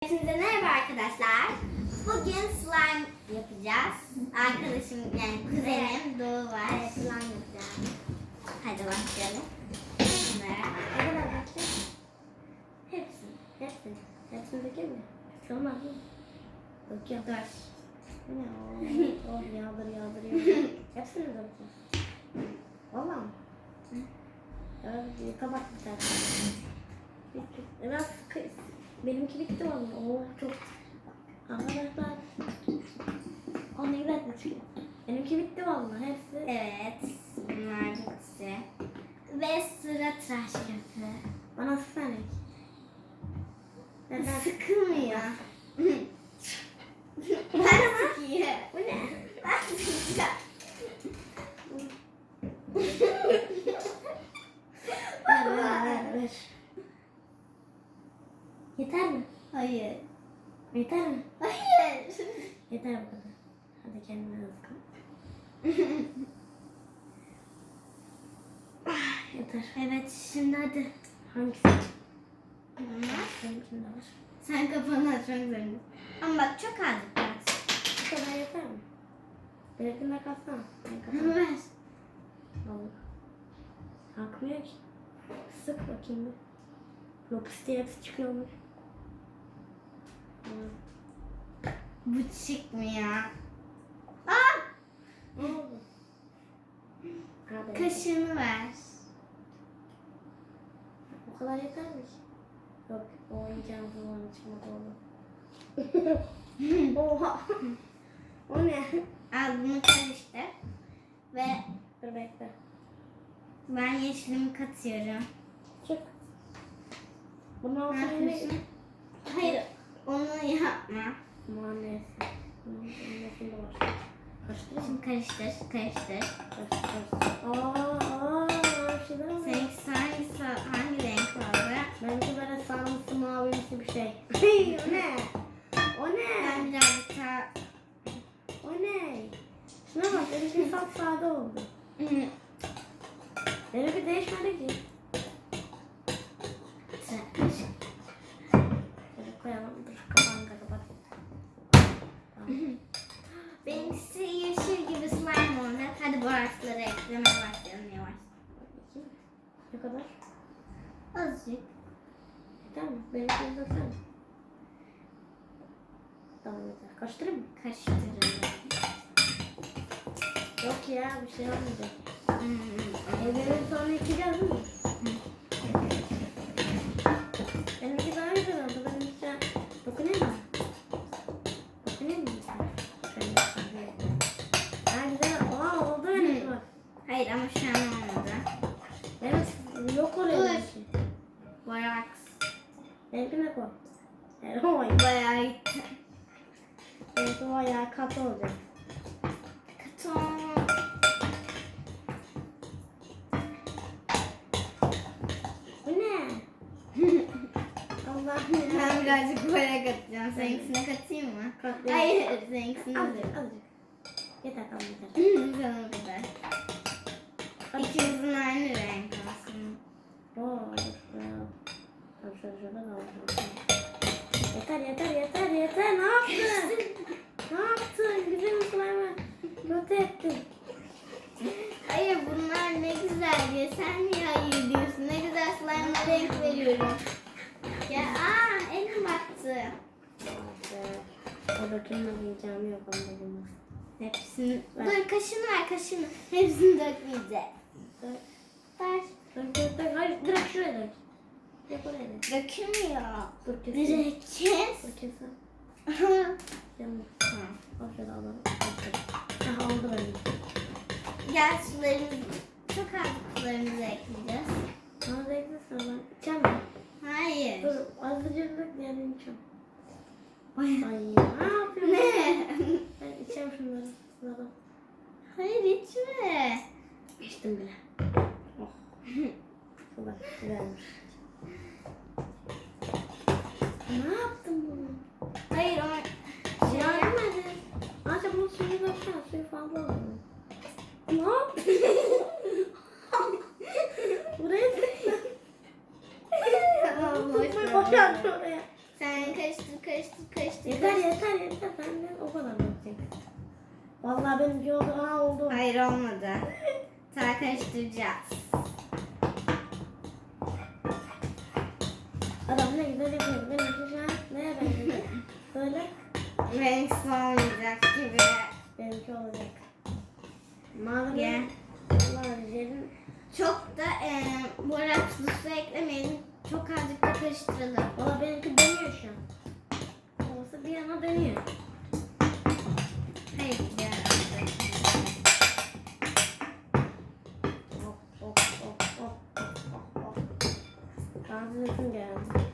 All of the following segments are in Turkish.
Hepinize merhaba arkadaşlar. Bugün slime yapacağız. Arkadaşım yani kuzenim Doğu var. Evet, slime yapacağız. Hadi başlayalım. Bunlara. Ne kadar bakacağız? Hepsini dökeyim mi? Olmaz mı? Döküyorum. Dur. Yağdır. Hepsini dökeceğiz. Valla mı? Kabak bir tane. Biraz benimki bitti valla. Oo çok. Arkadaşlar. O ne güzel çıkıyor. Benimki bitti valla hepsi. Evet. Bunlar bitti. Ve sıra tıraş köpüğü. Bana sıksana. Sıkılmıyor. Ben sıkıyor. Bu ne? Ben sıkacağım. Ver. Yeter mi? Hayır. Yeter mi? Hayır. Yeter bu kadar. Hadi kendine yazık. Yeter. Evet şimdi hadi. Hangisi? Bunlar. Benimkinde var. Sen kafanı açmak zorundasın. Ama bak çok az biraz. Bu kadar yeter mi? Benimkinde kalsana. Ben kapalı. Ver. Vallahi. Kalkmıyor ki. Sık bakayım bir. Lopus diye hepsi çıkıyormuş. Bu çıkmıyor. Aa! Ne oldu? Hadi. Kaşığını ver. O kadar yeter mi ki? Yok. O oyuncağın zamanı çıkmadı oğlum. Oha. O ne? Al bunu karıştır. Ve Dur bekle. ben yeşilimi katıyorum. Çık. Bunun Ne altına yapıyorsun? Hayır, onu yapma. Muannesi. Bunun nesinde var. Karıştırayım mı? Şimdi karıştır. Karıştır. Şurada mı? Seninki hangi renk oldu? Benimki böyle sarımsı mavimsi bir şey. O ne? O ne? Ben birazcık daha... O ne? Şuna bak, benimki sapsade oldu. Benimki değişmedi ki. Şöyle koyalım. Dur, kapağını da kapat. Tamam. Benimkisi yeşil gibi slime olacak. Hadi boraksları eklemeye başlayalım yavaş. Ne kadar? Azıcık. Yeter mi? Benimkini döksene. Tamam yeter. Karıştırayım mı? Karıştırıyorum. Yok ya, bir şey olmayacak. Evlerin sonra yıkayacağız değil mi? Benimki daha güzel oldu. Benimki dokunayım mı? Dokunayım mı? Şöyle. Ha güzel. Oha oldu benimki bak. Hayır ama şu an olmadı. Benim yok oluyor Dur. benimki. Boraks. Benimki ne koy? Oy. Bayağı gitti. Benimki bayağı katı olacak. Katon. Bu ne? Allah'ım ya. Ben birazcık boya katacağım. Seninkisine katayım mı? Kat. Hayır, seninkisine de. Azıcık. Yeter tamam yeter. Sana bu kadar. İkimizin aynı renk olsun. Oo, tamam şöyle kaldı. Yeter. Ne yaptın? Ne yaptın? Güzel slime'ı kötü ettin. Hayır bunlar ne güzel diye. Sen niye hayır diyorsun? Ne güzel slime'la renk veriyorum. Ya elim battı. O dökülmeyeceğimi yok onda bunu. Hepsini. Ver. Dur kaşını. Hepsini dökmeyeceğiz. Ver. Dur. Hayır direkt şuraya dök. Direkt oraya dök. Dökülmüyor. Dur kes. Direkt kes. Dur kes. Yanına. Al şöyle alalım. Aha oldu benim. Gel çok az sularımızı ekleyeceğiz. Bana da eklesin ben. İçeceğim mi? Hayır. Dur azıcık dök diğerini içeceğim. Ay. Ay ne yapıyorsun? Ne? Ben içeceğim şunları. Sırada. Hayır içme. İçtim bile. Oh. Sular güzelmiş. Ne yaptın bunu? Hayır o şey Yaramadı. Ancak bunun suyu döksene. Suyu fazla oldu. Ne yaptın? Buraya dökme. Tamam, boş ver. Boşalt oraya. Sen karıştır karıştır. Yeter. Senden o kadar yapacak. Vallahi benimki oldu. Aa oldu. Hayır olmadı. Daha karıştıracağız. Adam ne güzel yapıyor. Benimki şu an neye benziyor? Söyle. Renksiz olmayacak gibi. Benimki olacak. Mavi. Ye. Mavi yerin. Çok da bu arada tuzlu su eklemeyelim. Çok azıcık da karıştıralım. Valla benimki dönüyor şu an. Olsa bir yana dönüyor. Hayır ya. Hop. Ağzınızın geldi.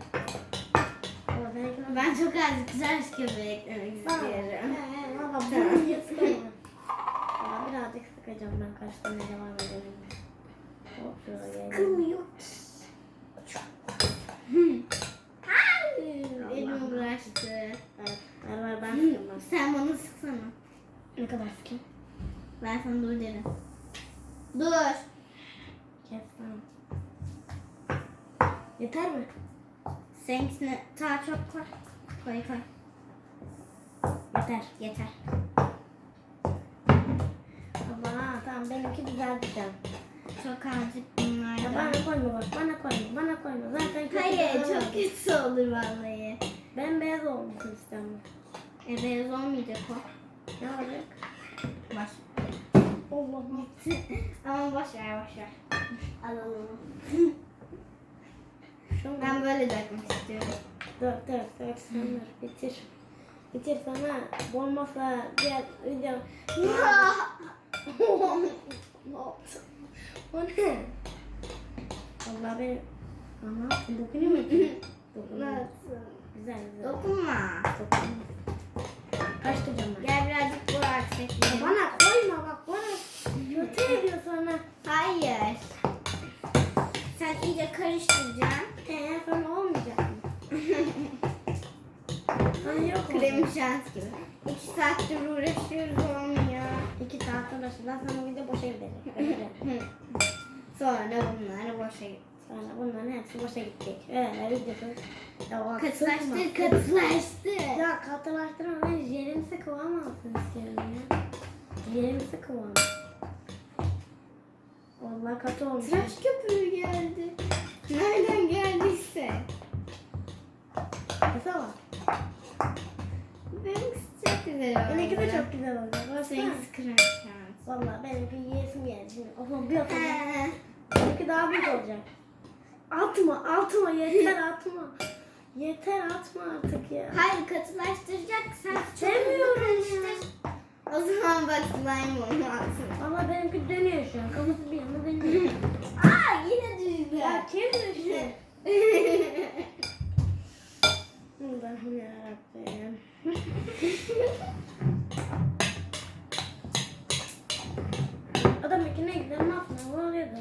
Ama benimki Ben çok azıcık kızarmış köpeği eklemek istiyorum. Valla bunu sıkamam. Valla birazcık sıkacağım ben kaç tane devam edelim. Hop şuraya gelelim. Kılmıyor. Elim uğraştı. Evet. Ver ben sıkayım ben. Sen bana sıksana. Ne kadar sıkayım? Ben sana dur derim. Dur. Kes tamam. Yeter mi? Seninkisini daha çok koy. Koy. Yeter. Yeter. Ama tamam benimki güzel güzel. Çok azıcık Ya bunlardan. bana koyma bak bana koyma. Zaten kötü Hayır bir çok kötü olur vallahi. Ben beyaz olmasını istiyorum. Beyaz olmayacak o. Ne olacak? Baş. Allah'ım. Ama boş ver. Alalım. Şunu Ben böyle dökmek istiyorum. Dur sen bitir sana olmazsa diğer video. O ne? Vallahi ben ama dokunuyor mu? Dokunuyor. Nasıl? Güzel. Dokunma. Karıştıracağım ben. Gel birazcık bu artık ekleyelim. Bana koyma bak bana. Kötü ediyor sana. Hayır. Sen iyice karıştıracaksın. Sonra olmayacak mı? Sana yok Krem olacak. şans gibi. 2 saattir uğraşıyoruz olmuyor. 2 saat sonra sana video boşa gidecek. Sonra bunlar boşa gitti. Sonra bunların hepsi boşa gidecek. Videosu. Katılaştı. Ya katılaştırma ben jelimsi kıvam alsın istiyorum ya. Jelimsi kıvam. Vallahi katı olmuş. Tıraş köpüğü geldi. Nereden geldiyse. Kısa bak. Benimkisi çok güzel oldu. Benimki de çok güzel olacak. Baksana. Seninkisi krem şans. Vallahi benimki yiyesim geldi. Şimdi o bir atacak. Benimki daha büyük olacak. Atma yeter atma. Yeter atma artık ya. Hayır katılaştıracaksan Sevmiyorum karıştır. O zaman bak slime olmaz. Ama benimki dönüyor şu an. Kafası bir yana dönüyor. Yine düştü. Ya kim düştü? Allah'ım yarabbim. Adam ikine gidelim atma. Ne oluyordu?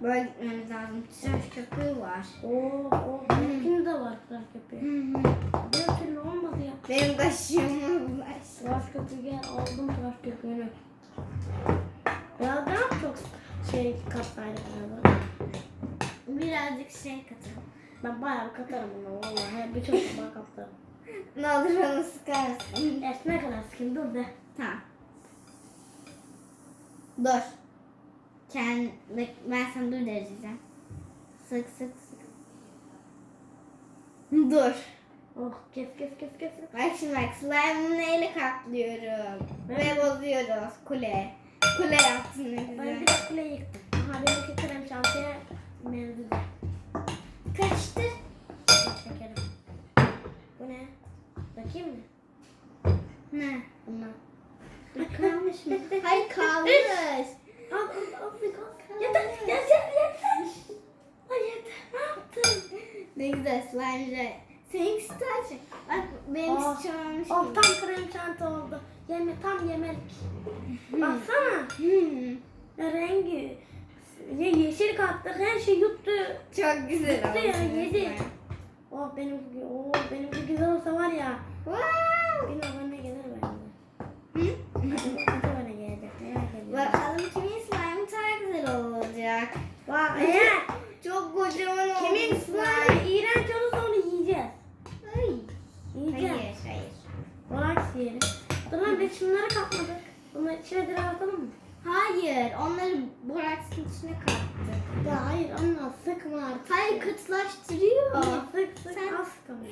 Böyle gitmemiz lazım. Tıraş köpüğü var. Benimkinin de var tıraş köpüğü. Bir türlü olmadı ya. Benim başım var. Tıraş köpüğü gel aldım tıraş köpüğünü. Ya daha çok katsaydık galiba. Birazcık şey katalım. Ben bayağı bir katarım bunu vallahi. Birçok defa katarım. Ne olur onu sıkarsın. Ne kadar sıkayım dur de. Tamam. Dur. Ben sana dur diyeceğim. Sık. Dur. Oh kes. Bak şimdi slime'ını neyle kaplıyorum. Ve bozuyoruz kule. Kule yaptın ne Ben güzel. bir de kuleyi yıktım. Aha benimki krem şantiye mevzu. Karıştır. Şekerim. Bu ne? Bakayım mı? Ne? Bunlar. Kalmış mı? Hayır kalmış. Al. Yeter. Ay yeter. Ne yaptın? Ne güzel slime. Seninkisi taç. Bak benimkisi çoğalmış. Tam krem şanti oldu. Tam yemek. Baksana. Ya rengi. Ya yeşil kattık her şey yuttu. Çok güzel Yuttu ya olmuş. yedi. Benimki güzel olsa var ya. Wow. Bir abone gelir bence. Kaç abone gelecek merak ediyorum. Bakalım kimin slime daha güzel olacak. Eğer Çok kocaman oldu kimin slime iğrenç olursa onu yiyeceğiz. şunları katmadık. Bunları içine direkt atalım mı? Hayır, onları boraksın içine kattık. Ya hayır anne sıkma artık. Hayır, kıtlaştırıyor. Sık sık Sen- az sıkalım.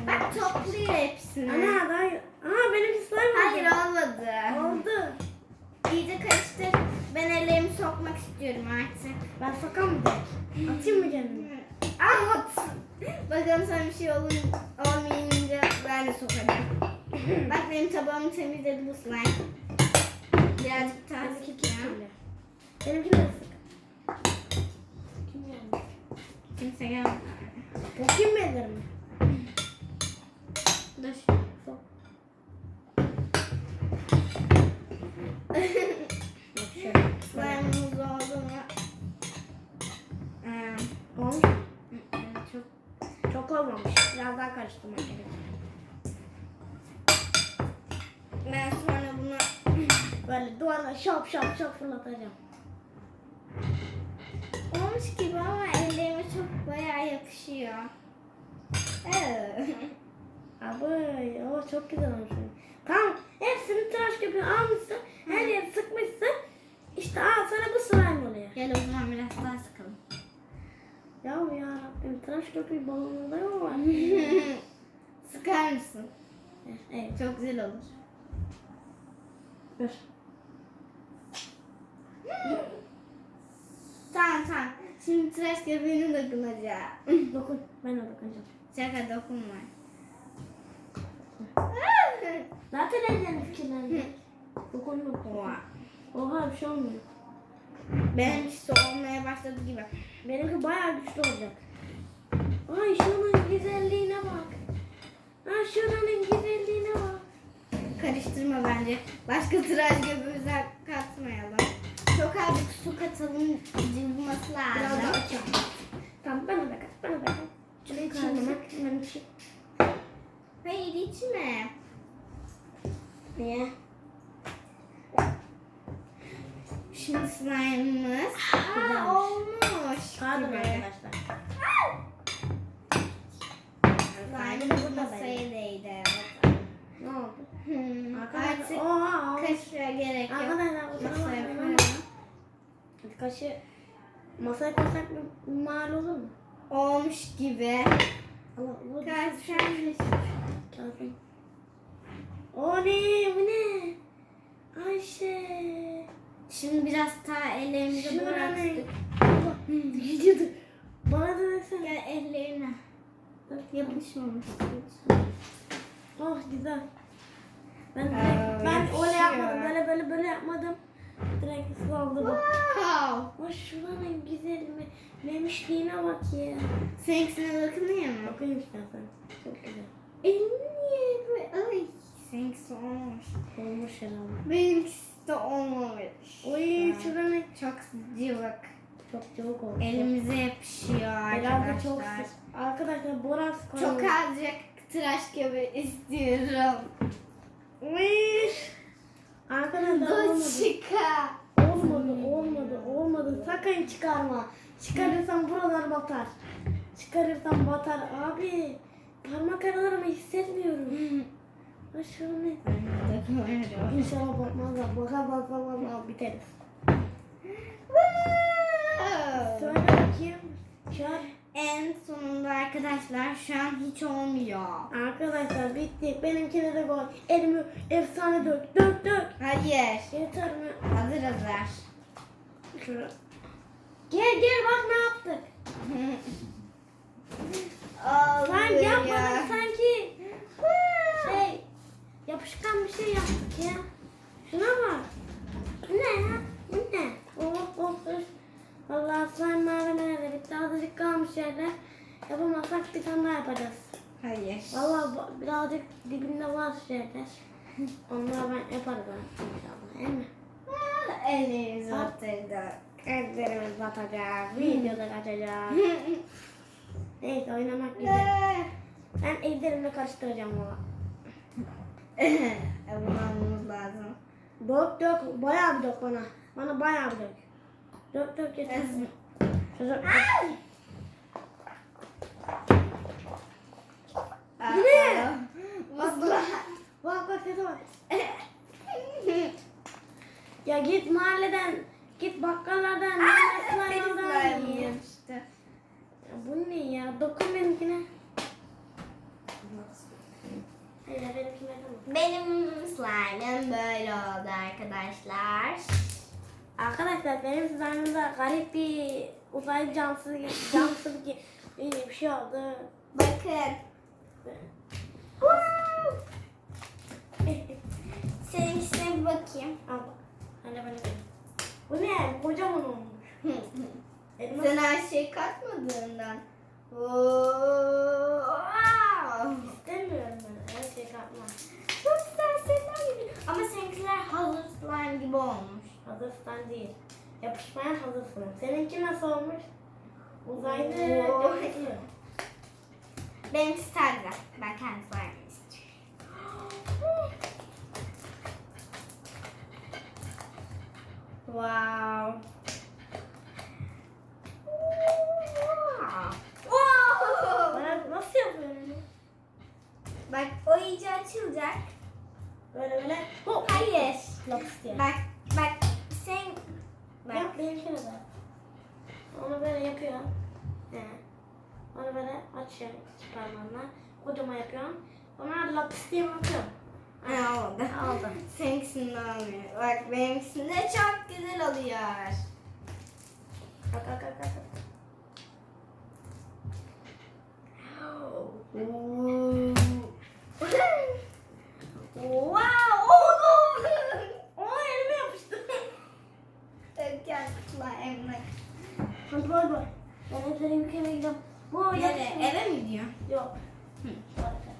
Bak topluyor hepsini. Ana daha benimki slime oldu. Hayır, olmadı. Oldu. İyice karıştır. Ben ellerimi sokmak istiyorum artık. Ben sakam mı direkt? Atayım mı kendimi? At. Bakalım sana bir şey olmayınca ben de sokacağım. Bak benim tabağımı temizledi bu slime. Birazcık daha Benimki sıkacağım. kirli. Benimki de sık. Kim geldi? Kimse gelmedi. Bakayım mı ellerimi? Dur. Sok. Slime'ımız oldu mu? Olmuş. Çok Çok olmamış. Biraz daha karıştırmak gerekiyor. ben sonra bunu Böyle duvarda şap şap şap fırlatacağım. olmuş gibi ama ellerime çok bayağı yakışıyor. Abi o çok güzel olmuş. Tamam hepsini tıraş köpüğü almışsın. Her yeri sıkmışsın. İşte sana bu slime oluyor. Gel o zaman biraz daha sıkalım. Ya Rabbim tıraş köpüğü balonunda mı var? Sıkar mısın? Evet. Çok güzel olur. Dur. Tamam. Şimdi tıraş köpüğünü dokunacağım. Dokun. Ben de dokunacağım. Şaka dokunma. Zaten ellerini kirlendi. Dokundum. Oha. Oha bir şey olmuyor. Benimkisi olmaya başladı gibi. Benimki bayağı güçlü olacak. Ay şunun güzelliğine bak. Ay şuranın güzelliğine bak. Karıştırma bence. Başka tıraş köpüğü katmayalım. Çok azıcık su katalım. Cıvıması Biraz daha lazım. açalım. Tamam bana da kat. Bana da kat. Şunu içeyim hemen. Hemen içeyim. Hayır içme. Niye? Şimdi slime'ımız. Güzelmiş. Olmuş. Pardon gibi. arkadaşlar. Slime'ımız masaya değdi. Ne oldu? Artık Arkadaşlar. Oha. kaşığa gerek yok. Arkadaşlar o Masaya tarafa koyalım. koyalım. Kaşı masaya koysak mal olur mu? Olmuş gibi. Allah Allah. Sen Kağıdın. O ne? Bu ne? Ayşe. Şimdi biraz daha ellerimize Şuna ne? bıraktık. Gidiyordu. Bana da desene. Gel ellerine. Yapışmamış. Oh güzel. Ben Aa, direkt, ben öyle yakışıyor. yapmadım. Böyle yapmadım. Direkt ıslandı bak. Wow. Oh şuranın güzel mi? Memişliğine bak ya. Seninkisine bakınıyor mu? Bakayım istersen. Çok güzel. Elini niye böyle? Ay. Seninkisi olmuş. Olmuş herhalde. Benimkisi de olmamış. Oy şuranın Çok cıvık. çok çabuk oldu. Elimize yapışıyor Herhalde arkadaşlar. çok sık. Arkadaşlar boraz Çok azıcık tıraş gibi istiyorum. Uy. Arkadaşlar olmadı. Doçika. Olmadı. Sakın çıkarma. Çıkarırsan buralar batar. Çıkarırsan batar. Abi parmak aralarımı hissetmiyorum. Aşağı ne? İnşallah bakmazlar. Bakar biteriz. Söyle bakayım. Çar. En sonunda arkadaşlar şu an hiç olmuyor. Arkadaşlar bitti. Benimkine de gol. Elimi efsane dök. Dök. Hayır. Yeter mi? Hazır. Şuraya. Gel bak ne yaptık. Sen yapmadın sanki. Şey yapışkan bir şey yaptık ya. Şuna bak. Bu ne ya? Bu ne? Oh. Vallahi slime malzemeleri bitti. Azıcık kalmış yerler. Yapamazsak bir tane daha yapacağız. Hayır. Vallahi birazcık dibinde var şeyler. Onları ben yaparım inşallah. Değil mi? Ellerimizi batırdık. Ellerimiz batacak. Videoda kaçacak. Neyse oynamak güzel. Ben ellerimle karıştıracağım valla. Bulmamız lazım. Dök. Bayağı bir dök bana. Bana bayağı bir dök. Dök yeter. Dök. Ne? Ya git mahalleden, git bakkallardan, Benim slime slime yapıştı. Ya bu ne ya? Dokun benimkine. Hayır benimkine dokun. Benim slime'ım böyle oldu arkadaşlar. Arkadaşlar benim slime'ımda garip bir uzaylı camsı bir şey oldu. Bakın. Seninkisine bir bakayım. Al bak. Hadi bana ver. Bu ne? Kocaman olmuş. Elmas. Sen her şey katmadığından. Wow. İstemiyorum ben. Her şey katma. Çok güzel şeyler gibi. Ama seninkiler hazır slime gibi olmuş. Hazır slime değil. Yapışmayan hazır slime. Seninki nasıl olmuş? Uzaylı Oo. yapışıyor. Benimkisi daha güzel. Ben kendi slime'ımı istiyorum. Wow. Wow. Bana nasıl yapıyorsun? Bak o iyice açılacak. Böyle. Hop. Hayır. Laps diye. Bak sen bak. Yap benimkine de. Onu böyle yapıyor. He. Onu böyle açıyor parmağınla. Kocaman yapıyorum. Sonra laps diye bakıyor. Ne oldu? Aldım. Seninkisinde olmuyor. Bak benimkisinde çok güzel oluyor. Kalk. Wow! Oldu! Aa elime yapıştı. Gel slime. Hadi bay bay. Ben hep senin ülkeme gidiyorum. Bu Nereye? Eve mi gidiyor? Yok. Hı.